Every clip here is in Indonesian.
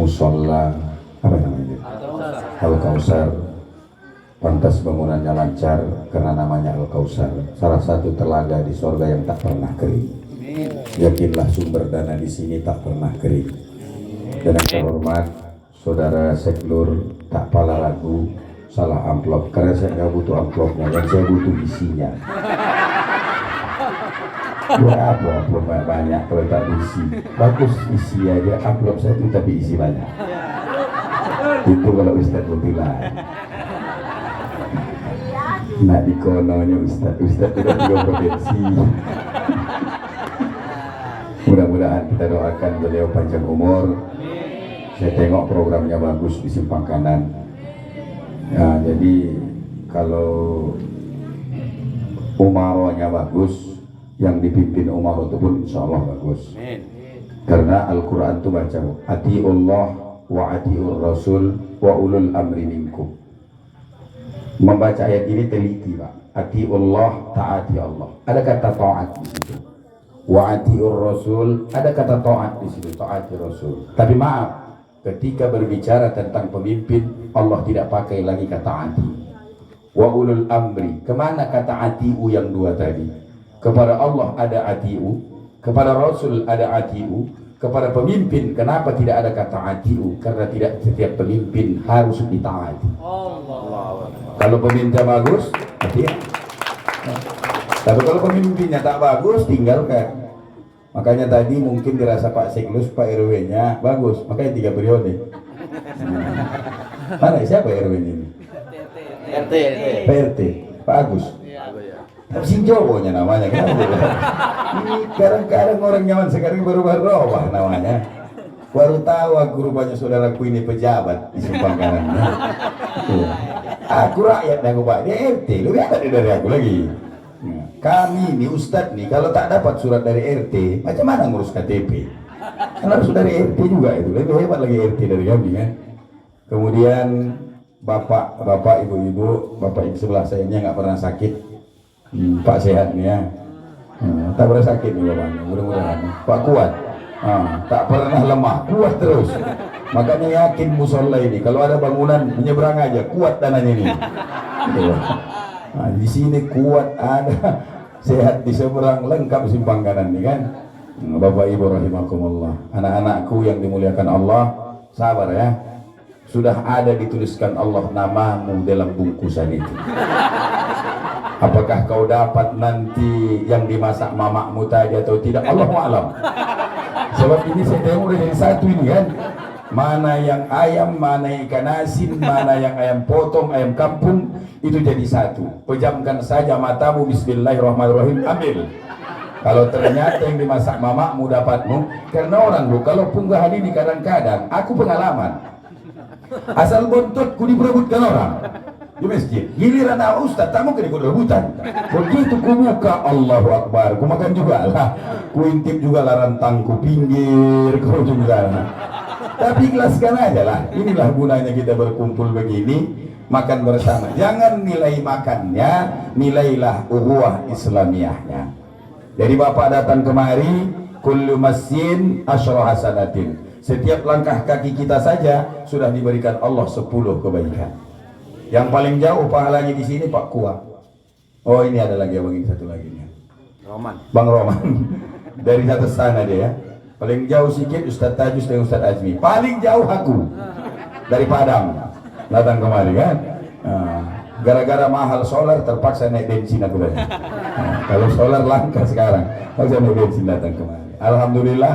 musola apa namanya? Al-Kausar. Pantas bangunannya lancar karena namanya Al-Kausar. Salah satu telaga di sorga yang tak pernah kering. Yakinlah sumber dana di sini tak pernah kering. Dan yang terhormat Saudara Seknur tak pala ragu salah amplop karena saya nggak butuh amplopnya, yang saya butuh isinya. Ya amplop banyak kalau tak isi. Bagus isi aja amplop saya itu tapi isi banyak. Itu kalau Ustadz Mutilan. Nah di kononya Ustadz tidak berkompetensi. Mudah-mudahan kita doakan beliau panjang umur. Saya tengok programnya bagus di Simpang Kanan. Nah, jadi kalau umarohnya bagus, yang dipimpin umaroh itu pun insya Allah bagus. Karena Al-Quran itu baca atiullah wa atiur rasul wa ulul amri minkum. Membaca ayat ini teliti Pak. Atiullah taati Allah. Ada kata taat di situ. Wa atiur rasul ada kata taat di situ, taati rasul. Tapi maaf, ketika berbicara tentang pemimpin Allah tidak pakai lagi kata ati. Wa ulul amri, kemana kata atiu yang dua tadi? Kepada Allah ada atiu, kepada Rasul ada atiu, kepada pemimpin kenapa tidak ada kata atiu? Karena tidak setiap pemimpin harus ditaati. Kalau pemimpinnya bagus, hati ya. Tapi kalau pemimpinnya tak bagus, tinggalkan. Makanya tadi mungkin dirasa Pak Siklus, Pak RW-nya bagus, makanya 3 periode. Mana siapa RW ini? RT. Pak RT, Pak Agus. Tapi sing Jowonya namanya kan? Ini kadang-kadang orang nyaman sekarang berubah-ubah namanya. Baru tahu aku rupanya saudaraku ini pejabat di Simpang Kanan. Aku rakyat aku Pak, dia RT, lu lihat dari aku lagi. Kami nih Ustadz nih kalau tak dapat surat dari RT macam mana ngurus KTP? Karena harus dari RT juga itu, lebih hebat lagi RT dari kami kan. Kemudian bapak ibu-ibu, bapak yang sebelah saya ini nggak pernah sakit, Pak sehat nih ya, tak pernah sakit nih bapaknya, mudah-mudahan. Pak kuat, tak pernah lemah, kuat terus. Makanya yakin musola ini kalau ada bangunan menyeberang aja kuat tanahnya ini. Nah, di sini kuat ada, sehat di seberang, lengkap Simpang Kanan nih kan. Bapak Ibu rahimakumullah, anak-anakku yang dimuliakan Allah, sabar ya. Sudah ada dituliskan Allah namamu dalam bungkusan itu. Apakah kau dapat nanti yang dimasak mamakmu tadi atau tidak? Allahu a'lam. Sebab ini saya tengok udah jadi satu ini kan. Mana yang ayam, mana yang ikan asin, mana yang ayam potong, ayam kampung, itu jadi satu. Pejamkan saja matamu, bismillahirrahmanirrahim, ambil. Kalau ternyata yang dimasak mamakmu dapatmu, karena orang lu kalau punggahan ini kadang-kadang, aku pengalaman, asal bontotku diperebutkan orang di masjid, giliran Ustaz tak mungkin ikut rebutan. Begitu ku buka, Allahu Akbar, ku makan juga lah, ku intip juga lah rantangku pinggir, ku juga lah. Tapi ikhlaskan aja lah, inilah gunanya kita berkumpul begini, makan bersama. Jangan nilai makannya, nilailah ukhuwah Islamiyahnya. Jadi Bapak datang kemari, kullu masjid asyra hasanatin. Setiap langkah kaki kita saja sudah diberikan Allah 10 kebaikan. Yang paling jauh pahalanya di sini Pak Kuah. Oh ini ada lagi abang ini satu lagi nih. Bang Roman. Dari satu sana dia ya. Paling jauh sedikit Ustadz Tajus dan Ustadz Azmi. Paling jauh aku dari Padang datang kemari kan. Gara-gara mahal solar terpaksa naik bensin aku tadi. Kalau solar langka sekarang, harus naik bensin datang kemari. Alhamdulillah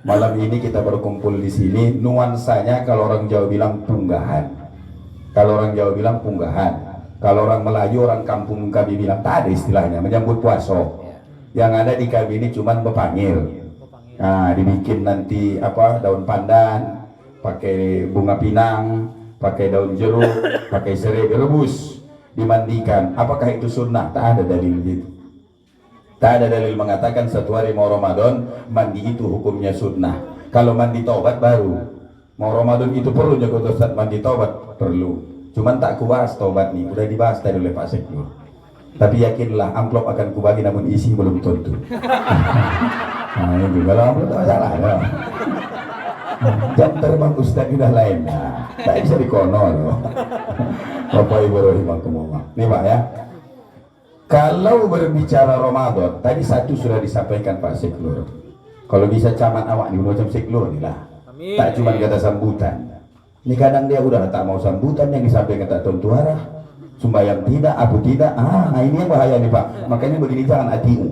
malam ini kita berkumpul di sini. Nuansanya kalau orang Jawa bilang punggahan. Kalau orang Jawa bilang punggahan. Kalau orang Melayu, orang kampung kami bilang tak ada istilahnya menyambut puasa. Yang ada di kami ini cuman bepanggil. Nah, dibikin nanti apa daun pandan, pakai bunga pinang, pakai daun jeruk, pakai serai direbus, dimandikan. Apakah itu sunnah? Tak ada dalil gitu. Tak ada dalil mengatakan satu hari mau Ramadan mandi itu hukumnya sunnah. Kalau mandi taubat baru. Mau Ramadan itu perlu jago Ustaz mandi taubat perlu. Cuman tak kubahas taubat nih, udah dibahas tadi oleh Pak Seknur. Tapi yakinlah amplop akan kubagi namun isi belum tentu. Nah itu kalau amplop tak masalah ya. Jam terbang Ustaz udah lain. Nah, tak bisa dikono loh. Bapak Ibu rahimakumullah. Nih Pak ya. Kalau berbicara Ramadan, tadi satu sudah disampaikan Pak Seklur. Kalau bisa camat awak nih macam Seklur nih lah. Tak cuma kata sambutan. Ini kadang dia udah tak mau sambutan yang disampaikan tak tentu arah. Sembayang tidak, aku tidak. Ini yang bahaya nih Pak. Makanya begini jangan hatimu.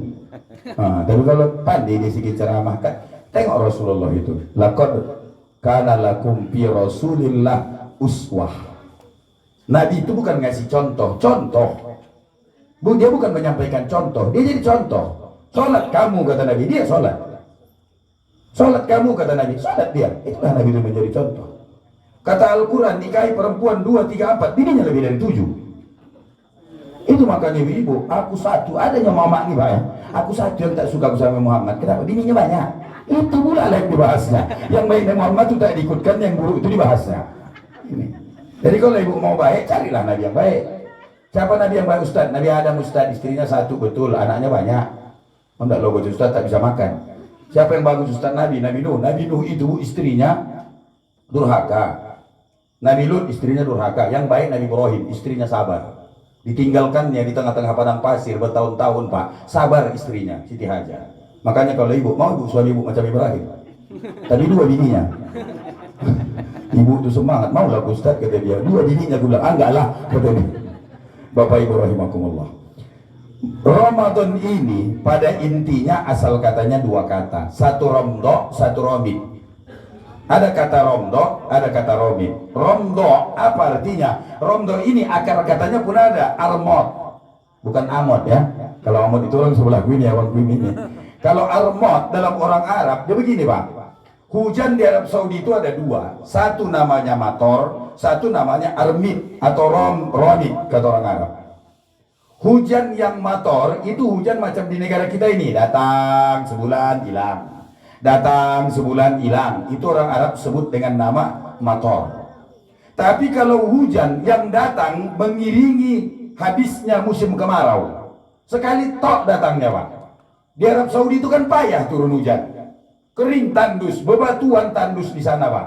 Tapi kalau pandai dia sedikit ceramah kan, tengok Rasulullah itu. Laqad kana lakum fi Rasulillah uswah. Nabi itu bukan ngasih contoh. Dia bukan menyampaikan contoh, dia jadi contoh. Sholat kamu kata Nabi, dia sholat. Sholat kamu kata Nabi, sholat dia. Itulah Nabi itu menjadi contoh. Kata Al-Quran, nikahi perempuan 2, 3, 4, bininya lebih dari 7. Itu makanya ibu, aku satu, adanya mama nih Pak ya. Aku satu yang tak suka bersama Muhammad. Kenapa? Bininya banyak. Itu pula yang dibahasnya. Yang baik dengan Muhammad itu tak diikutkan, yang buruk itu dibahasnya. Ini. Jadi kalau ibu mau baik, carilah Nabi yang baik. Siapa Nabi yang baik Ustaz? Nabi Adam Ustaz, istrinya satu betul, anaknya banyak. Enggak logo Ustaz tak bisa makan. Siapa yang bagus Ustaz? Nabi Nuh. Nabi Nuh itu istrinya durhaka. Nabi Lut istrinya durhaka. Yang baik Nabi Ibrahim, istrinya sabar. Ditinggalkannya di tengah-tengah padang pasir bertahun-tahun Pak. Sabar istrinya, Siti Hajar. Makanya kalau ibu mau ibu suami ibu macam Ibrahim. Tadi 2 bininya. Ibu itu semangat, maulah Ustaz kata dia. 2 bininya gue bilang, enggak lah kata dia. Bapak Ibu rahimakumullah. Ramadan ini pada intinya asal katanya 2 kata. Satu romdo, satu romid. Ada kata romdo, ada kata romid. Romdo apa artinya? Romdo ini akar katanya pun ada, armod. Bukan amod ya. Kalau amod itu orang sebelah gue ini, orang gue ini. Kalau armod dalam orang Arab, dia begini Pak. Hujan di Arab Saudi itu ada 2. Satu namanya mator, satu namanya armid atau romid kata orang Arab. Hujan yang mator itu hujan macam di negara kita ini, datang sebulan hilang. Datang sebulan hilang. Itu orang Arab sebut dengan nama mator. Tapi kalau hujan yang datang mengiringi habisnya musim kemarau, sekali tok datangnya Pak. Di Arab Saudi itu kan payah turun hujan. Kering tandus, bebatuan tandus di sana Pak.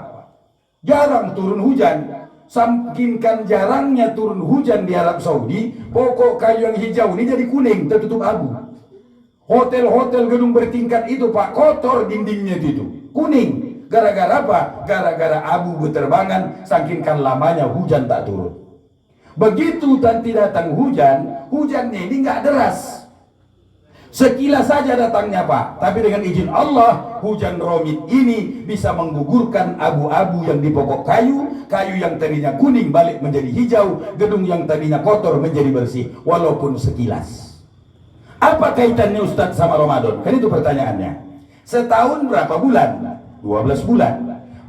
Jarang turun hujan. Sampingkan jarangnya turun hujan di Arab Saudi, pokok kayu yang hijau ini jadi kuning, tertutup abu. Hotel-hotel gedung bertingkat itu Pak, kotor dindingnya itu kuning. Gara-gara apa? Gara-gara abu berterbangan, saking lamanya hujan tak turun. Begitu nanti datang hujan, hujannya ini nggak deras. Sekilas saja datangnya Pak, tapi dengan izin Allah, hujan romid ini bisa menggugurkan abu-abu yang di pokok kayu, kayu yang tadinya kuning balik menjadi hijau, gedung yang tadinya kotor menjadi bersih, walaupun sekilas. Apa kaitannya Ustadz sama Ramadan? Kan itu pertanyaannya. Setahun berapa bulan? 12 bulan.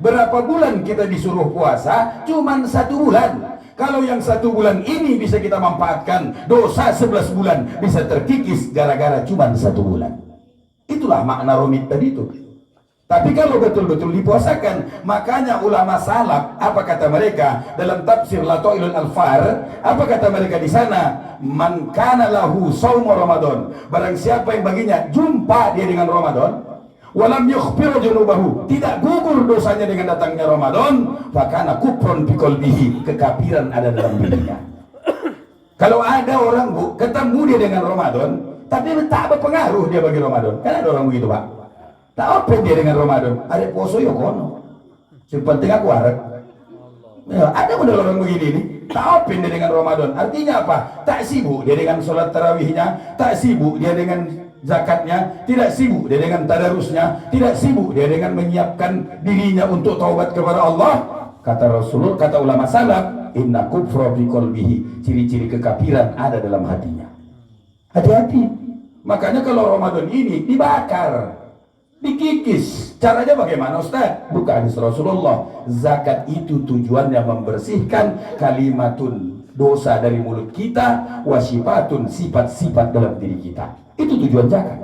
Berapa bulan kita disuruh puasa? Cuman 1 bulan. Kalau yang 1 bulan ini bisa kita manfaatkan, dosa 11 bulan bisa terkikis gara-gara cuman 1 bulan. Itulah makna romid tadi itu. Tapi kalau betul-betul dipuasakan, makanya ulama salaf, apa kata mereka dalam tafsir Latailul Alfar, apa kata mereka di sana? Man kana lahu shaum Ramadan, barang siapa yang baginya jumpa dia dengan Ramadan, walam yukhfir junubahu, tidak gugur dosanya dengan datangnya Ramadan, fakana kufrun bi qalbihi, kekafiran ada dalam dirinya. Kalau ada orang Bu, ketemu dia dengan Ramadan, tapi tak berpengaruh dia bagi Ramadan. Kan ada orang begitu Pak. Tak apa dia dengan Ramadan, ada poso ya kono. Yang penting aku harap. Ya, ada model orang begini nih, tak apa dia dengan Ramadan. Artinya apa? Tak sibuk dia dengan sholat tarawihnya, tak sibuk dia dengan zakatnya, tidak sibuk dia dengan tadarusnya, tidak sibuk dia dengan menyiapkan dirinya untuk taubat kepada Allah. Kata Rasulullah, kata ulama salaf, inna kufra fi qalbihi, ciri-ciri kekafiran ada dalam hatinya. Hati-hati. Makanya kalau Ramadan ini dibakar, dikikis. Caranya bagaimana Ustaz? Bukan hadis Rasulullah. Zakat itu tujuannya membersihkan kalimatun, dosa dari mulut kita, wasifatun, sifat-sifat dalam diri kita. Itu tujuan zakat.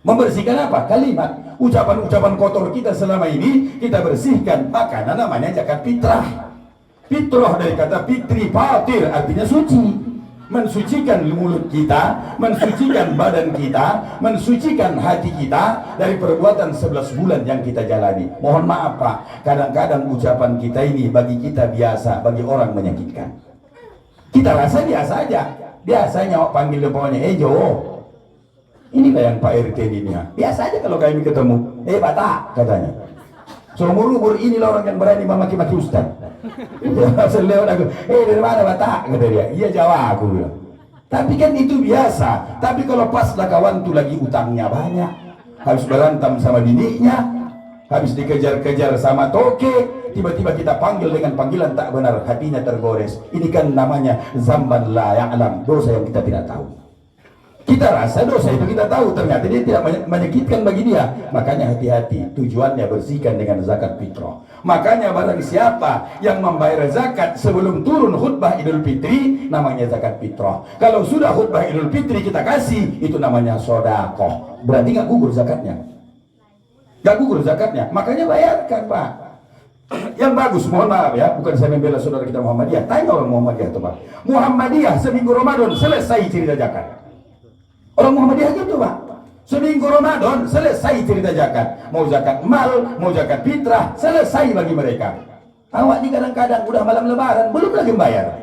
Membersihkan apa? Kalimat, ucapan-ucapan kotor kita selama ini kita bersihkan. Makanya namanya zakat fitrah. Fitrah dari kata fitri, fatir, artinya suci. mensucikan mulut kita, mensucikan badan kita, mensucikan hati kita dari perbuatan 11 bulan yang kita jalani. Mohon maaf Pak, kadang-kadang ucapan kita ini bagi kita biasa, bagi orang menyakitkan. Kita rasa biasa aja. Biasanya panggil depannya, Jo, inilah yang Pak RT ini ya. Biasa aja kalau kami ketemu, Batak katanya. Seumur-umur inilah orang yang berani memaki-maki Ustaz. Selewat aku, dari mana Batak? Kata dia, iya Jawa aku bilang. Tapi kan itu biasa. Tapi kalau pas lah kawan tuh lagi utangnya banyak, habis berantem sama bininya, habis dikejar-kejar sama toke, tiba-tiba kita panggil dengan panggilan tak benar, hatinya tergores. Ini kan namanya zamban la ya'lam, dosa yang kita tidak tahu. Kita rasa dosa itu kita tahu, ternyata dia tidak menyakitkan bagi dia. Makanya hati-hati, tujuannya bersihkan dengan zakat fitrah. Makanya barang siapa yang membayar zakat sebelum turun khutbah Idul Fitri, namanya zakat fitrah. Kalau sudah khutbah Idul Fitri kita kasih, itu namanya sodakoh. Berarti nggak gugur zakatnya. Nggak gugur zakatnya, makanya bayarkan Pak. Yang bagus, mohon maaf ya, bukan saya membela saudara kita Muhammadiyah. Tanya orang Muhammadiyah tuh Pak. Muhammadiyah seminggu Ramadan selesai cerita zakat. Orang Muhammadiyah gitu Pak, seminggu Ramadan selesai cerita zakat. Mau zakat mal, mau zakat fitrah, selesai bagi mereka. Awak ini kadang-kadang udah malam lebaran belum lagi bayar.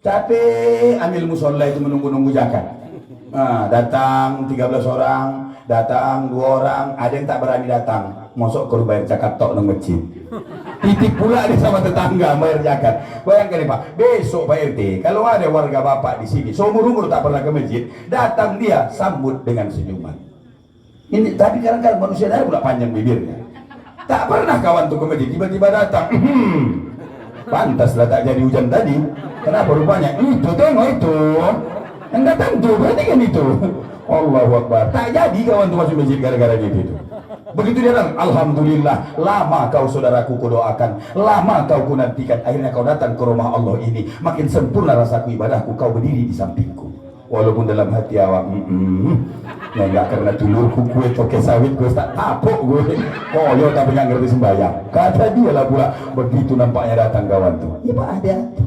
Capek ambil musola itu menunggu-nunggu zakat. Nah, datang 13 orang, datang 2 orang, ada yang tak berani datang. Masuk ke bayar zakat tok nang masjid. Titik pula dia sama tetangga bayar zakat. Bayangkan nih Pak, besok Pak RT, kalau ada warga Bapak di sini, seumur-umur tak pernah ke masjid, datang dia sambut dengan senyuman. Ini tapi kadang-kadang manusia ada pula panjang bibirnya. Tak pernah kawan tuh ke masjid, tiba-tiba datang. Pantaslah tak jadi hujan tadi. Kenapa rupanya? Itu tengok itu. Yang datang tuh berarti kan itu. Allahu Akbar. Tak jadi kawan tuh masuk masjid gara-gara gitu. Begitu dia datang, alhamdulillah, lama kau saudaraku kudoakan, lama kau kunantikan, akhirnya kau datang ke rumah Allah ini, makin sempurna rasaku ibadahku, kau berdiri di sampingku. Walaupun dalam hati awak, ya enggak karena tulurku kue coke sawit gue tak tapuk gue, koyo tapi nggak ngerti sembahyang. Kata dia lah pula, begitu nampaknya datang kawan tuh. Ya Pak, hati-hati.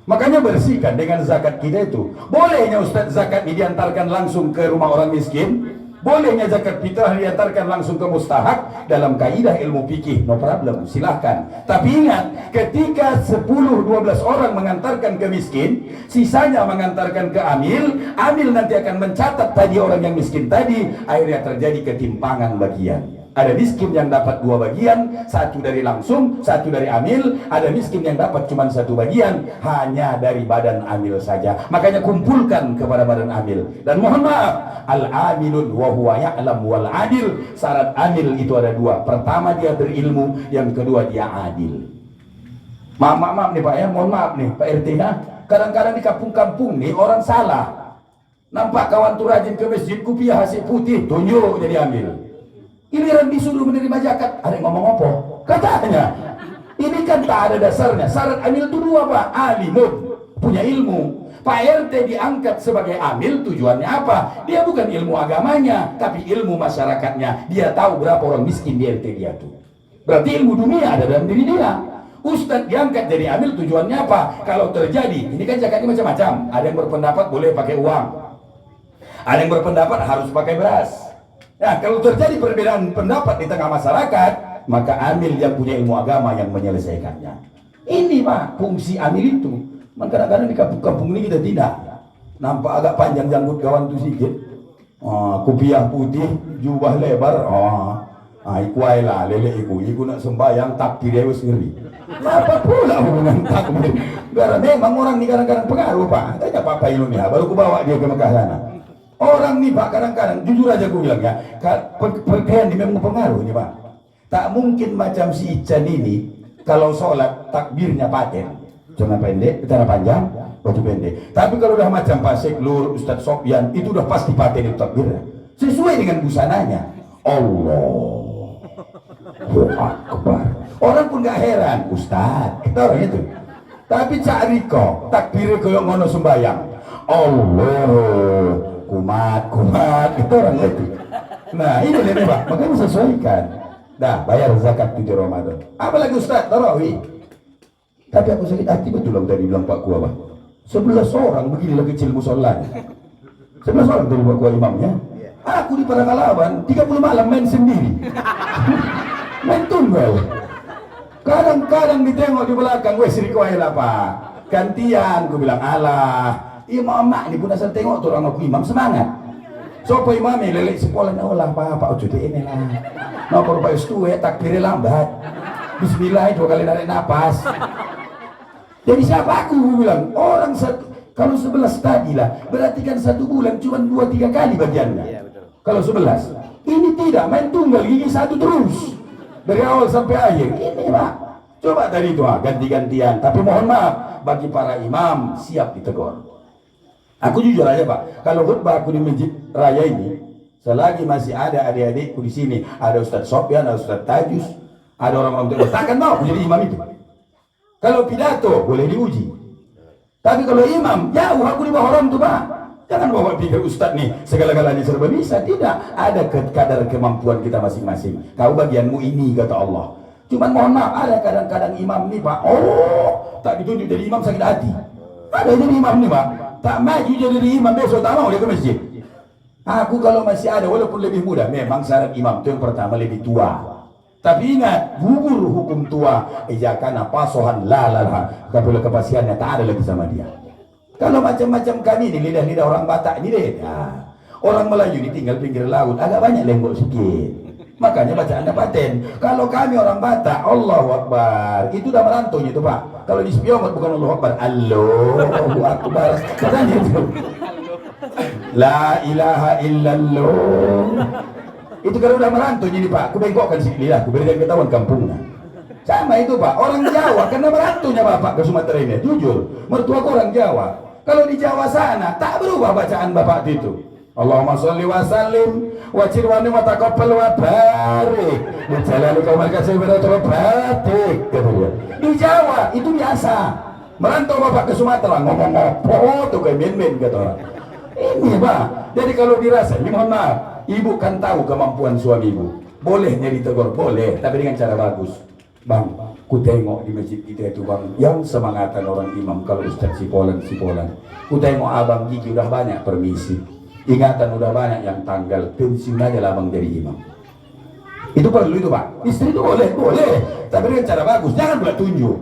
Makanya bersihkan dengan zakat kita itu. Bolehnya Ustadz zakat ini diantarkan langsung ke rumah orang miskin. Bolehnya zakat fitrah diantarkan langsung ke mustahak dalam kaidah ilmu fikih, no problem, silahkan. Tapi ingat, ketika 10-12 orang mengantarkan ke miskin, sisanya mengantarkan ke amil, amil nanti akan mencatat tadi orang yang miskin tadi, akhirnya terjadi ketimpangan bagian. Ada miskin yang dapat 2 bagian, 1 dari langsung, 1 dari amil. Ada miskin yang dapat cuma 1 bagian, hanya dari badan amil saja. Makanya kumpulkan kepada badan amil. Dan mohon maaf, al-amilun wa huwa ya'lam wal adil. Syarat amil itu ada 2. Pertama dia berilmu, yang kedua dia adil. Maaf nih Pak ya, mohon maaf nih Pak RT ya. Kadang-kadang di kampung-kampung nih orang salah. Nampak kawan tuh rajin ke masjid, kupiah hasil putih, tunjuk jadi amil. Giliran disuruh menerima zakat, ada yang ngomong apa? Katanya, ini kan tak ada dasarnya. Syarat amil itu 2 Pak, alimun, punya ilmu. Pak RT diangkat sebagai amil, tujuannya apa? Dia bukan ilmu agamanya, tapi ilmu masyarakatnya. Dia tahu berapa orang miskin di RT dia tuh. Berarti ilmu dunia ada dalam diri dia. Ustadz diangkat jadi amil, tujuannya apa? Kalau terjadi, ini kan zakat ini macam-macam. Ada yang berpendapat boleh pakai uang, ada yang berpendapat harus pakai beras. Nah, kalau terjadi perbedaan pendapat di tengah masyarakat, maka amil yang punya ilmu agama yang menyelesaikannya. Ini Pak, fungsi amil itu. Kadang-kadang di kampung-kampung ini kita tidak. Nampak agak panjang janggut kawan itu sedikit. Kupiah putih, jubah lebar. Ikuai lah, lele iku nak sembahyang takbir dia sendiri. Apa pula hubungan takbir? Karena memang orang ini kadang-kadang pengaruh Pak. Tanya Pak Ilmiah, baru ku bawa dia ke Mekah sana. Orang nih Pak, kadang-kadang jujur aja gue bilang ya, pakaian ini memang pengaruh nih Pak. Tak mungkin macam si Ican ini, kalau sholat takbirnya paten, celana pendek, celana panjang, baju pendek. Tapi kalau udah macam Pak Seklur, Ustadz Sofyan, itu udah pasti paten itu takbirnya. Sesuai dengan busananya. Allahu Akbar. Orang pun gak heran, Ustadz, kita orang itu. Tapi cari kok, takbirnya kayak ngono sembayang. Allah. Kumat itu orang itu. Nah ini lihat Pak, makanya sesuaikan. Nah bayar zakat 7 Ramadan. Apalagi Ustaz tarawih. Tapi aku sakit hati betul yang tadi bilang Pak Kuah Pak. 11 orang beginilah kecil musolanya. 11 orang dari gua imamnya. Aku di Parangalaban 30 malam main sendiri. Main tunggal. Kadang-kadang ditengok di belakang, gue sirikoy lah pak. Gantian, gue bilang alah. Imam mak ini pun asal tengok tuh orang aku imam semangat. So po imam lelek sekolah na olah pak ojo de ini lah. No por pa istu takbir lambat. Bismillah 2 kali narik napas. Jadi siapa aku gue bilang orang satu kalau 11 tadi lah berarti kan 1 bulan cuma 2-3 kali bagiannya. Iya, betul. Kalau 11 ini tidak main tunggal gigi 1 terus dari awal sampai akhir ini pak. Coba tadi itu ganti-gantian. Tapi mohon maaf bagi para imam siap ditegur. Aku jujur aja pak, kalau khutbah aku di masjid raya ini, selagi masih ada adik-adikku di sini, ada Ustadz Sofyan, ada Ustadz Tajus, ada orang-orang tua, takkan mau jadi imam itu. Kalau pidato boleh diuji, tapi kalau imam jauh aku di bawah orang tuh pak. Jangan bawa pikir Ustadz nih segala-galanya serba bisa, tidak. Ada kadar kemampuan kita masing-masing. Kau bagianmu ini kata Allah. Cuman mohon maaf ada kadang-kadang imam nih pak, tak ditunjuk jadi imam sakit hati. Ada jadi imam nih pak. Tak maju jadi imam besok tak mau dia ke masjid. Aku kalau masih ada walaupun lebih muda, memang syarat imam itu yang pertama lebih tua. Tapi ingat gugur hukum tua. Ijakana pasohan lalalah. Kapula kepastiannya tak ada lagi sama dia. Kalau macam-macam kami ini lidah-lidah orang Batak ini deh. Orang Melayu ditinggal pinggir laut agak banyak lenggok sedikit. Makanya bacaan paten. Kalau kami orang Batak, Allahu Akbar. Itu udah merantau itu pak. Kalau di Spiongot bukan Allahu Akbar, Allahu Akbar. Katanya itu. La ilaha illallah. Itu kalau udah merantau jadi pak. Aku bengkokkan sih lidah. Aku berikan ketahuan kampungnya. Sama itu pak. Orang Jawa karena merantaunya bapak ke Sumatera ini. Jujur, mertua orang Jawa. Kalau di Jawa sana tak berubah bacaan bapak itu. Allahumma sholli wa sallim wa jirwani wa taqabbal wa barik berjalan kau mereka sebenarnya batik katanya. Di Jawa itu biasa. Merantau bapak ke Sumatera ngomong apa tuh kayak men-men kata orang. Ini pak. Jadi kalau dirasa ini mohon maaf, ibu kan tahu kemampuan suami ibu. Bolehnya ditegur boleh, tapi dengan cara bagus. Bang, ku tengok di masjid kita itu bang, yang semangatan orang imam kalau Ustaz Sipolan. Ku tengok abang gigi udah banyak permisi. Ingatan udah banyak yang tanggal pensiun aja lah bang jadi imam. Itu perlu itu pak. Istri itu boleh, tapi dengan cara bagus. Jangan buat tunjuk.